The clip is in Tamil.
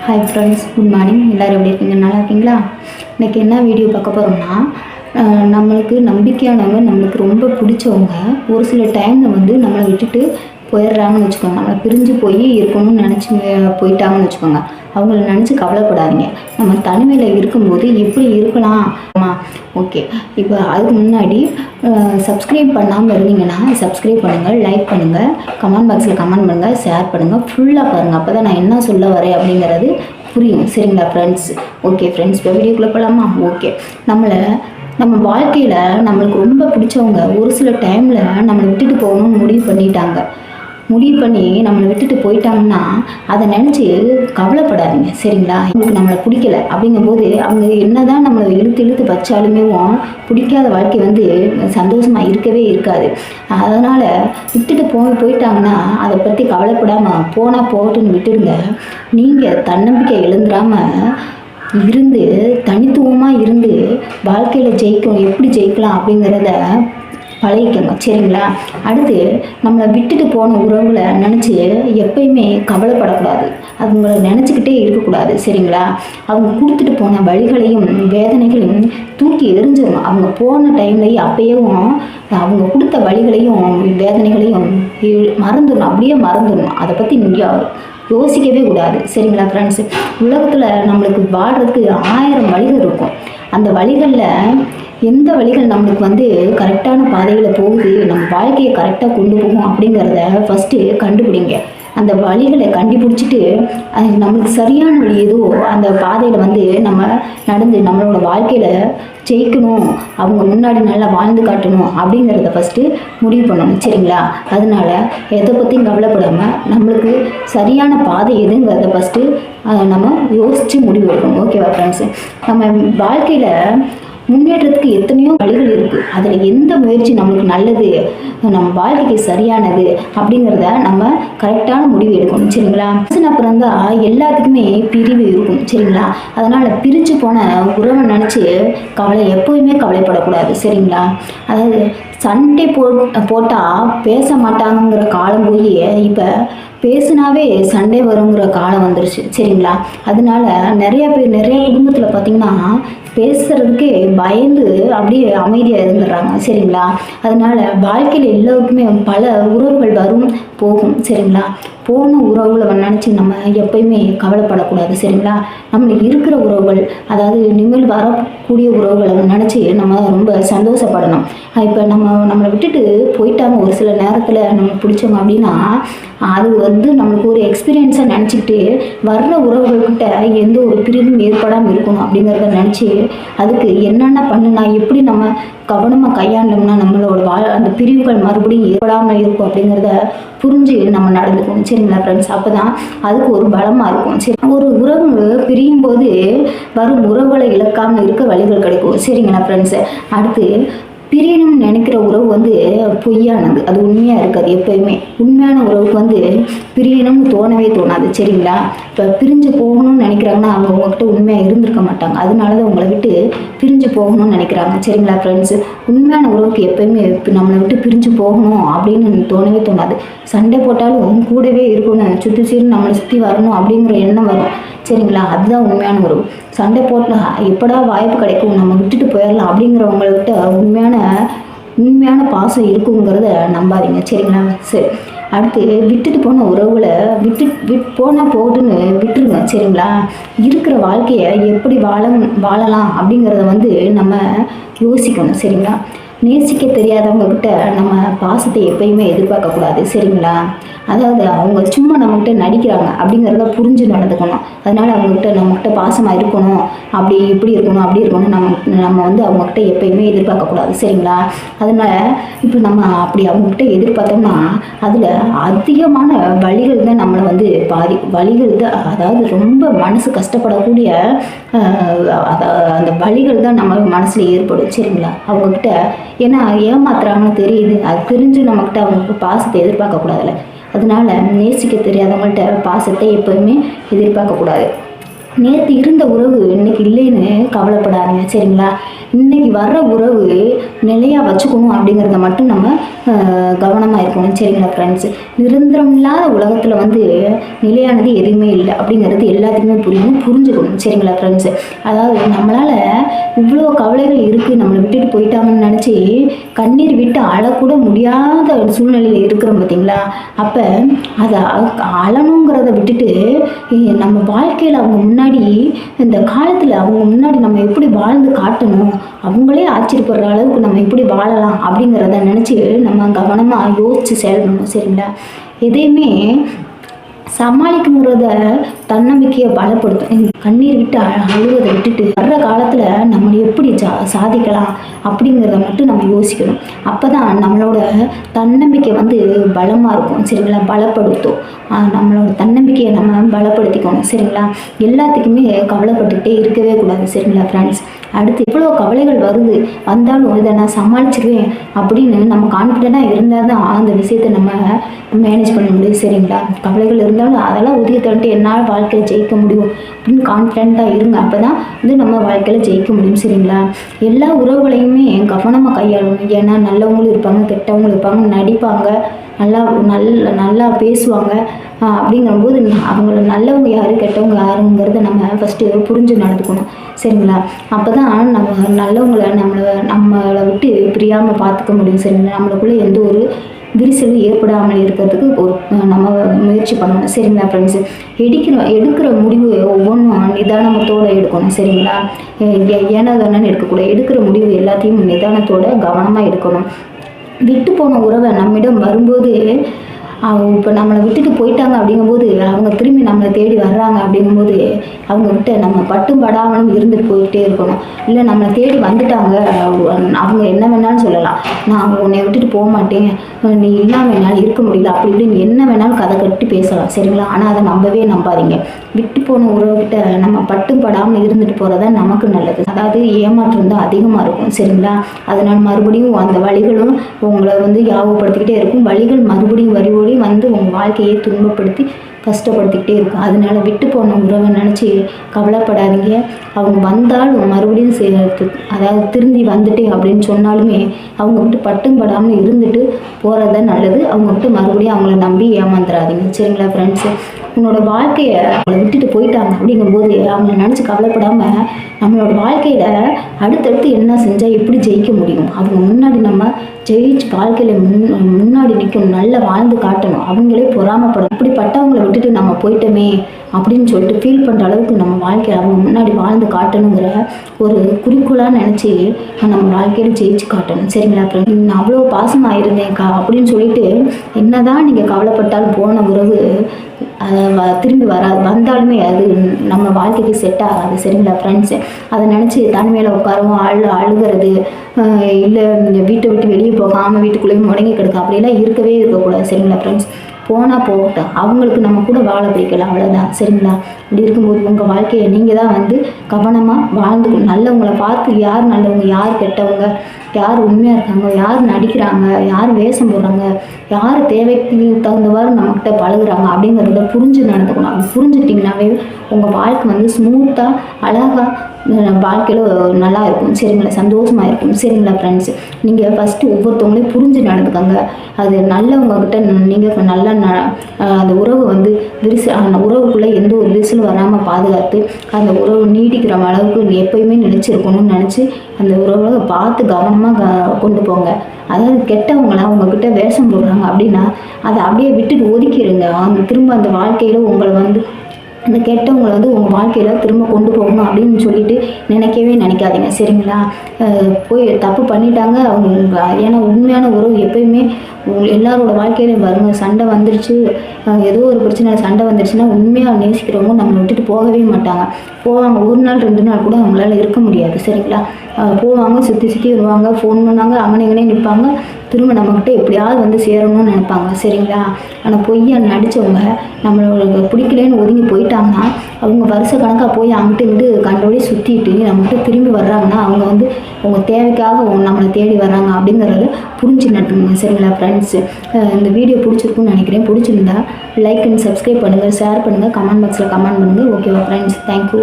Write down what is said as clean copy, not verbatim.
Hi friends, good morning. எல்லோரும் எப்படி இருக்கீங்க? நல்லா இருக்கீங்களா? இன்றைக்கி என்ன வீடியோ பார்க்க போகிறோம்னா, நம்மளுக்கு நம்பிக்கையானவங்க, நம்மளுக்கு ரொம்ப பிடிச்சவங்க ஒரு சில டைமில் நம்மளை விட்டுட்டு போயிடுறாங்கன்னு வச்சுக்கோங்க. நம்மளை பிரிஞ்சு போய் இருக்கணும்னு நினச்சி போயிட்டாங்கன்னு வச்சுக்கோங்க. அவங்கள நினச்சி கவலைப்படாதீங்க. நம்ம தனிமையில் இருக்கும்போது எப்படி இருக்கலாம்? ஓகே, இப்போ அதுக்கு முன்னாடி சப்ஸ்கிரைப் பண்ணாமல் இருந்தீங்கன்னா சப்ஸ்கிரைப் பண்ணுங்கள், லைக் பண்ணுங்கள், கமெண்ட் பாக்ஸில் கமெண்ட் பண்ணுங்கள், ஷேர் பண்ணுங்கள், ஃபுல்லாக பாருங்கள். அப்போ தான் நான் என்ன சொல்ல வரேன் அப்படிங்கிறது புரியும். சரிங்களா ஃப்ரெண்ட்ஸ்? ஓகே ஃப்ரெண்ட்ஸ், இப்போ வீடியோக்குள்ளே போகலாமா? ஓகே, நம்ம வாழ்க்கையில் நம்மளுக்கு ரொம்ப பிடிச்சவங்க ஒரு சில டைமில் நம்மளை விட்டுட்டு போகணும்னு முடிவு பண்ணி நம்மளை விட்டுட்டு போயிட்டாங்கன்னா அதை நினச்சி கவலைப்படாதீங்க. சரிங்களா? அவங்களுக்கு நம்மளை பிடிக்கல அப்படிங்கும்போது அவங்க என்ன தான் நம்மளை இழுத்து வச்சாலுமே பிடிக்காத வாழ்க்கை சந்தோஷமாக இருக்கவே இருக்காது. அதனால் விட்டுட்டு போயிட்டாங்கன்னா அதை பற்றி கவலைப்படாமல் போனால் போகட்டுன்னு விட்டுடுங்க. நீங்கள் தன்னம்பிக்கை இழந்துடாமல் இருந்து தனித்துவமாக இருந்து வாழ்க்கையில் எப்படி ஜெயிக்கலாம் அப்படிங்கிறத பழகிக்கோங்க. சரிங்களா? அடுத்து நம்மளை விட்டுட்டு போன உறவுகளை நினச்சி எப்பயுமே கவலைப்படக்கூடாது. அவங்கள நினச்சிக்கிட்டே இருக்கக்கூடாது. சரிங்களா? அவங்க கொடுத்துட்டு போன வழிகளையும் வேதனைகளையும் தூக்கி எரிஞ்சிடணும். அவங்க போன டைம்லேயே அப்பயும் அவங்க கொடுத்த வழிகளையும் வேதனைகளையும் மறந்துடணும். அப்படியே மறந்துடணும். அதை பற்றி நீங்கள் யோசிக்கவே கூடாது. சரிங்களா ஃப்ரெண்ட்ஸு? உலகத்தில் நம்மளுக்கு வாழ்கிறதுக்கு 1000 வழிகள் இருக்கும். அந்த வழிகளில் எந்த வழிகள் நம்மளுக்கு கரெக்டான பாதையில் போகுது, நம்ம வாழ்க்கையை கரெக்டாக கொண்டு போகும் அப்படிங்கிறத ஃபஸ்ட்டு கண்டுபிடிங்க. அந்த வழிகளை கண்டுபிடிச்சிட்டு நம்மளுக்கு சரியான வழி ஏதோ அந்த பாதையில் நம்ம நடந்து நம்மளோட வாழ்க்கையில் ஜெயிக்கணும், அவங்க முன்னாடி நல்லா வாழ்ந்து காட்டணும் அப்படிங்கிறத ஃபஸ்ட்டு முடிவு பண்ணணும். சரிங்களா? அதனால் எதை பற்றியும் கவலைப்படாமல் நம்மளுக்கு சரியான பாதை எதுங்கிறத ஃபஸ்ட்டு நம்ம யோசித்து முடிவு எடுக்கணும். ஓகேவா ஃப்ரெண்ட்ஸு? நம்ம வாழ்க்கையில் முன்னேற்றத்துக்கு எத்தனையோ வழிகள் இருக்குது. அதில் எந்த முயற்சி நம்மளுக்கு நல்லது, நம்ம வாழ்க்கைக்கு சரியானது அப்படிங்கிறத நம்ம கரெக்டான முடிவு எடுக்கணும். சரிங்களா? அப்புறம் தான் எல்லாத்துக்குமே பிரிவு இருக்கும். சரிங்களா? அதனால் பிரிஞ்சு போன உறவை நினச்சி எப்போயுமே கவலைப்படக்கூடாது. சரிங்களா? அதாவது சண்டை போட்டால் பேச மாட்டாங்கிற காலம் போய் இப்போ பேசுனாவே சண்டை வருங்கிற காலம் வந்துருச்சு. சரிங்களா? அதனால நிறைய குடும்பத்தில் பார்த்திங்கன்னா பேசுகிறதுக்கே பயந்து அப்படியே அமைதியாக இருந்துடுறாங்க. சரிங்களா? அதனால் வாழ்க்கையில் எல்லோருக்குமே பல உறவுகள் வரும் போகும். சரிங்களா? போன உறவுகளை நினச்சி நம்ம எப்பயுமே கவலைப்படக்கூடாது. சரிங்களா? நம்மளுக்கு இருக்கிற உறவுகள், அதாவது இனிமேல் வரக்கூடிய உறவுகளை நினச்சி நம்ம ரொம்ப சந்தோஷப்படணும். இப்போ நம்மளை விட்டுட்டு போயிட்டாங்க ஒரு சில நேரத்தில் நம்மளுக்கு பிடிச்சவங்க அப்படின்னா அது நம்மளுக்கு ஒரு எக்ஸ்பீரியன்ஸாக நினச்சிக்கிட்டு வர்ற உறவுகள்கிட்ட எந்த ஒரு பிரிவும் ஏற்படாமல் இருக்கணும் அப்படிங்கிறத நினச்சி அதுக்கு என்னென்ன பண்ணுனா எப்படி நம்ம கவனமாக கையாண்டோம்னா நம்மளோட அந்த பிரிவுகள் மறுபடியும் ஏற்படாமல் இருக்கும் அப்படிங்கிறத புரிஞ்சு நம்ம நடந்துக்கணும். சரிங்களா ஃப்ரெண்ட்ஸ்? அப்போ தான் அதுக்கு ஒரு பலமாக இருக்கும். சரி, ஒரு உறவு பிரியும் போது வரும் உறவுகளை இழக்காமல் இருக்க வழிகள் கிடைக்கும். சரிங்களா ஃப்ரெண்ட்ஸு? அடுத்து பிரியணும்னு நினைக்கிற உறவு பொய்யானது, அது உண்மையாக இருக்காது. எப்போயுமே உண்மையான உறவுக்கு பிரியணும்னு தோணவே தோணாது. சரிங்களா? இப்போ பிரிஞ்சு போகணும்னு நினைக்கிறாங்கன்னா அவங்க உங்ககிட்ட உண்மையாக இருந்திருக்க மாட்டாங்க. அதனால தான் உங்களை விட்டு பிரிஞ்சு போகணும்னு நினைக்கிறாங்க. சரிங்களா ஃப்ரெண்ட்ஸு? உண்மையான உறவுக்கு எப்போயுமே நம்மளை விட்டு பிரிஞ்சு போகணும் அப்படின்னு தோணவே தோணாது. சண்டை போட்டாலும் கூடவே இருக்கணும், சுற்றி நம்மளை சுற்றி வரணும் அப்படிங்கிற எண்ணம் வரும். சரிங்களா? அதுதான் உண்மையான உறவு. சண்டை போட்டால் எப்படா வாய்ப்பு கிடைக்கும், நம்ம விட்டுட்டு போயிடலாம் அப்படிங்கிறவங்கள்கிட்ட உண்மையான பாசம் இருக்குங்கிறத நம்பாதீங்க. சரிங்களா? சரி, அடுத்து விட்டுட்டு போன உறவுகளை போனால் போட்டுன்னு விட்டுருங்க. சரிங்களா? இருக்கிற வாழ்க்கையை எப்படி வாழலாம் அப்படிங்கிறத நம்ம யோசிக்கணும். சரிங்களா? நேசிக்க தெரியாதவங்கக்கிட்ட நம்ம பாசத்தை எப்பயுமே எதிர்பார்க்கக்கூடாது. சரிங்களா? அதாவது அவங்க சும்மா நம்மக்கிட்ட நடிக்கிறாங்க அப்படிங்கிறத புரிஞ்சு நடந்துக்கணும். அதனால் நம்மக்கிட்ட பாசமாக இருக்கணும், இப்படி இருக்கணும் அப்படி இருக்கணும் நம்ம அவங்கக்கிட்ட எப்பயுமே எதிர்பார்க்கக்கூடாது. சரிங்களா? அதனால் இப்போ நம்ம அப்படி அவங்கக்கிட்ட எதிர்பார்த்தோம்னா அதில் அதிகமான வழிகள் தான் நம்மளை வழிகள் தான், அதாவது ரொம்ப மனசு கஷ்டப்படக்கூடிய அந்த வழிகள் தான் நம்ம மனசில் ஏற்படும். சரிங்களா? அவங்கக்கிட்ட ஏன்னா ஏமாத்துறாங்கன்னு தெரியுது, அது தெரிஞ்சு நம்மக்கிட்ட அவங்க பாசத்தை எதிர்பார்க்கக்கூடாதுல்ல. அதனால நேசிக்க தெரியாதவங்கள்ட்ட பாசத்தை எப்போதுமே எதிர்பார்க்கக்கூடாது. நேற்று இருந்த உறவு இன்னைக்கு இல்லைன்னு கவலைப்படாதீங்க சரிங்களா. இன்னைக்கு வர்ற உறவு நிலையாக வச்சுக்கணும் அப்படிங்கிறத மட்டும் நம்ம கவனமாக இருக்கணும் சரிங்களா ஃப்ரெண்ட்ஸு. நிரந்தரம் இல்லாத உலகத்தில் வந்து நிலையானது எதுவுமே இல்லை அப்படிங்கிறது எல்லாத்துக்குமே புரிஞ்சுக்கணும் சரிங்களா ஃப்ரெண்ட்ஸு. அதாவது நம்மளால் இவ்வளோ கவலைகள் இருக்குது, நம்மளை விட்டுட்டு போயிட்டாங்கன்னு நினச்சி கண்ணீர் விட்டு அழக்கூட முடியாத சூழ்நிலையில் இருக்கிறோம் பார்த்தீங்களா. அப்போ அதை அழணுங்கிறத விட்டுட்டு நம்ம வாழ்க்கையில் அவங்க முன்னாடி இந்த காலத்தில் அவங்க முன்னாடி நம்ம எப்படி வாழ்ந்து காட்டணும், அவங்களே ஆச்சரியப்படுற அளவுக்கு நம்ம எப்படி வாழலாம் அப்படிங்கிறத நினச்சி நம்ம கவனமாக யோசித்து செயல்படணும் சரிங்களா. எதையுமே சமாளிக்குங்கிறத தன்னம்பிக்கையை பலப்படுத்தும். கண்ணீர் விட்டு அழுவதை விட்டுட்டு வர்ற காலத்தில் நம்ம எப்படி சாதிக்கலாம் அப்படிங்கிறத மட்டும் நம்ம யோசிக்கணும். அப்போ தான் நம்மளோட தன்னம்பிக்கை வந்து பலமாக இருக்கும் சரிங்களா, பலப்படுத்தும். நம்மளோட தன்னம்பிக்கையை நம்ம பலப்படுத்திக்கணும் சரிங்களா. எல்லாத்துக்குமே கவலைப்பட்டுக்கிட்டே இருக்கவே கூடாது சரிங்களா ஃப்ரெண்ட்ஸ். அடுத்து எவ்வளோ கவலைகள் வந்தாலும் இதை நான் சமாளிச்சிருவேன் அப்படின்னு நம்ம கான்ஃபிடெண்ட்டாக இருந்தால் தான் அந்த விஷயத்தை நம்ம மேனேஜ் பண்ண முடியும் சரிங்களா. கவலைகள் இருந்தாலும் அதெல்லாம் ஒதுக்கி தள்ளிட்டு என்னால் வாழ்க்கையில் ஜெயிக்க முடியும் அப்படின்னு கான்ஃபிடெண்ட்டாக இருங்க. அப்போ தான் வந்து நம்ம வாழ்க்கையில் ஜெயிக்க முடியும் சரிங்களா. எல்லா உறவுகளையுமே கவனமாக கையாளணும். ஏன்னா நல்லவங்களும் இருப்பாங்க, கெட்டவங்களும் இருப்பாங்க, நடிப்பாங்க, நல்லா பேசுவாங்க. அப்படிங்கும்போது அவங்கள நல்லவங்க யார் கெட்டவங்க யாருங்கிறத நம்ம ஃபஸ்ட்டு புரிஞ்சு நடந்துக்கணும் சரிங்களா. அப்போ தான் நம்ம நல்லவங்களை நம்மளை விட்டு பிரியாமல் பார்த்துக்க முடியும் சரிங்களா. நம்மளுக்குள்ளே எந்த ஒரு விரிசலும் ஏற்படாமல் இருக்கிறதுக்கு நம்ம முயற்சி பண்ணணும் சரிங்களா ஃப்ரெண்ட்ஸு. எடுக்கிற முடிவு ஒவ்வொன்றும் நிதானத்தோடு எடுக்கணும் சரிங்களா. ஏன்னா தானே எடுக்கக்கூடாது. எடுக்கிற முடிவு எல்லாத்தையும் நிதானத்தோடு கவனமாக எடுக்கணும். விட்டு போன உறவை நம்மிடம் வரும்போது இப்போ நம்மளை விட்டுட்டு போயிட்டாங்க அப்படிங்கும்போது அவங்க திரும்பி நம்மளை தேடி வர்றாங்க அப்படிங்கும்போது அவங்கக்கிட்ட நம்ம பட்டும் படாமலும் இருந்துட்டு போயிட்டே இருக்கணும். இல்லை நம்மளை தேடி வந்துட்டாங்க, அவங்க என்ன வேணாலும் சொல்லலாம், நான் உன்னை விட்டுட்டு போக மாட்டேன், நீ இல்லாமல் என்னால் இருக்க முடியல அப்படி இப்படின்னு என்ன வேணாலும் கதை கட்டி பேசலாம் சரிங்களா. ஆனால் அதை நம்பாதீங்க. விட்டு போன உறவுகிட்ட நம்ம பட்டும் படாமல் இருந்துட்டு போகிறதா நமக்கு நல்லது. அதாவது ஏமாற்றம் தான் அதிகமாக இருக்கும் சரிங்களா. அதனால் மறுபடியும் அந்த வழிகளும் உங்களை வந்து யாவப்படுத்திக்கிட்டே இருக்கும். வழிகள் மறுபடியும் வந்து உங்கள் வாழ்க்கையை துன்பப்படுத்தி கஷ்டப்படுத்திக்கிட்டே இருக்கும். அதனால விட்டு போன உறவை நினச்சி கவலைப்படாதீங்க. அவங்க வந்தாலும் மறுபடியும் அதாவது திரும்பி வந்துட்டேன் அப்படின்னு சொன்னாலுமே அவங்க விட்டு பட்டும் படாமல் இருந்துட்டு போகிறது தான் நல்லது. அவங்க விட்டு மறுபடியும் அவங்கள நம்பி ஏமாந்துடாதீங்க சரிங்களா ஃப்ரெண்ட்ஸு. உன்னோட வாழ்க்கையை அவங்கள விட்டுட்டு போயிட்டாங்க அப்படிங்கும்போது அவங்கள நினச்சி கவலைப்படாமல் நம்மளோட வாழ்க்கையில் அடுத்தடுத்து என்ன செஞ்சால் எப்படி ஜெயிக்க முடியும், அவங்க முன்னாடி நம்ம ஜெயிச்சு வாழ்க்கையில் முன்னாடி நிற்கணும், நல்லா வாழ்ந்து காட்டணும், அவங்களே பொறாமப்படணும். அப்படிப்பட்டவங்களை விட்டுட்டு நம்ம போயிட்டோமே அப்படின்னு சொல்லிட்டு ஃபீல் பண்ணுற அளவுக்கு நம்ம வாழ்க்கையில் அவங்க முன்னாடி வாழ்ந்து காட்டணுங்கிற ஒரு குறிக்கோளாக நினச்சி நம்ம வாழ்க்கையில் ஜெயிச்சு காட்டணும் சரிங்களா. அப்புறம் நான் அவ்வளோ பாசமாக இருந்தேன்க்கா அப்படின்னு சொல்லிட்டு என்னதான் நீங்கள் கவலைப்பட்டாலும் போன உறவு திரும்பி வராது. வந்தாலுமே அது நம்ம வாழ்க்கைக்கு செட் ஆகாது சரிங்களா ஃப்ரெண்ட்ஸு. அதை நினச்சி தனிமையில் உட்காரவும் அழுகிறது, இல்லை வீட்டை விட்டு வெளியே போகாமல் வீட்டுக்குள்ளேயே முடங்கி கிடக்கும் அப்படிலாம் இருக்கக்கூடாது சரிங்களா ஃப்ரெண்ட்ஸ். போனால் போகட்டும், அவங்களுக்கு நம்ம கூட வாழ பிடிக்கல அவ்வளோதான் சரிங்களா. இப்படி இருக்கும்போது உங்கள் வாழ்க்கையை நீங்கள் தான் வந்து கவனமாக வாழ்ந்துக்கணும். நல்லவங்களை பார்த்து யார் நல்லவங்க யார் கெட்டவங்க, யார் உண்மையாக இருக்காங்க, யார் நடிக்கிறாங்க, யார் வேஷம் போடுறாங்க, யார் தேவைக்கு தகுந்தவாறு நம்மக்கிட்ட பழகுறாங்க அப்படிங்கிறத புரிஞ்சு நடந்துக்கணும். அப்படி புரிஞ்சுட்டிங்கனாவே உங்கள் வாழ்க்கை வந்து ஸ்மூத்தாக அழகாக வாழ்க்கையில் நல்லா இருக்கும் சரிங்களா, சந்தோஷமாக இருக்கும் சரிங்களா ஃப்ரெண்ட்ஸ். நீங்கள் ஃபஸ்ட்டு ஒவ்வொருத்தவங்களையும் புரிஞ்சு நடந்துக்கோங்க. அது நல்லவங்கக்கிட்ட நீங்கள் நல்லா அந்த உறவு வந்து அந்த உறவுக்குள்ளே எந்த ஒரு விரிசலும் வராமல் பாதுகாத்து அந்த உறவு நீடிக்கிற அளவுக்கு எப்பயுமே நினச்சிருக்கணும்னு நினச்சி அந்த உறவை பார்த்து கவனமாக கொண்டு போங்க. அதாவது கெட்டவங்களாம் உங்ககிட்ட வேஷம் போடுறாங்க அப்படின்னா அதை அப்படியே விட்டுட்டு ஒதுக்கிடுங்க. திரும்ப அந்த வாழ்க்கையில் உங்களை வந்து அந்த கெட்டவங்களை வந்து உங்கள் வாழ்க்கையில் திரும்ப கொண்டு போகணும் அப்படின்னு சொல்லிட்டு நினைக்காதீங்க சரிங்களா. போய் தப்பு பண்ணிட்டாங்க அவங்க. ஏன்னா உண்மையான உறவு எப்பயுமே எல்லாரோட வாழ்க்கையிலையும் பாருங்க, சண்டை வந்துருச்சு, ஏதோ ஒரு பிரச்சனை சண்டை வந்துருச்சுன்னா உண்மையாக நேசிக்கிறவங்க நம்மளை விட்டுட்டு போகவே மாட்டாங்க. போவாங்க, ஒரு நாள் 2 நாள் கூட அவங்களால இருக்க முடியாது சரிங்களா. போவாங்க, சுற்றி வருவாங்க, ஃபோன் பண்ணாங்க, அங்கனே நிற்பாங்க, திரும்ப நம்மக்கிட்ட எப்படியாவது வந்து சேரணும்னு நினைப்பாங்க சரிங்களா. ஆனால் பொய்யா நடித்தவங்க நம்மளோட பிடிக்கலன்னு ஒதுங்கி போயிட்டாங்கன்னா அவங்க வருஷ கணக்காக போய் அங்கிட்டு இங்கிட்டு கண்டோடய சுற்றிட்டு நம்மகிட்ட திரும்பி வர்றாங்கன்னா அவங்க வந்து அவங்க தேவைக்காக நம்மளை தேடி வர்றாங்க அப்படிங்கிறத புரிஞ்சு நட்டுங்க சரிங்களா ஃப்ரெண்ட்ஸு. இந்த வீடியோ பிடிச்சிருக்குன்னு நினைக்கிறேன். பிடிச்சிருந்தா லைக் அண்ட் சப்ஸ்கிரைப் பண்ணுங்கள், ஷேர் பண்ணுங்கள், கமெண்ட் பாக்ஸில் கமெண்ட் பண்ணுங்கள். ஓகேவா ஃப்ரெண்ட்ஸ், தேங்க்யூ.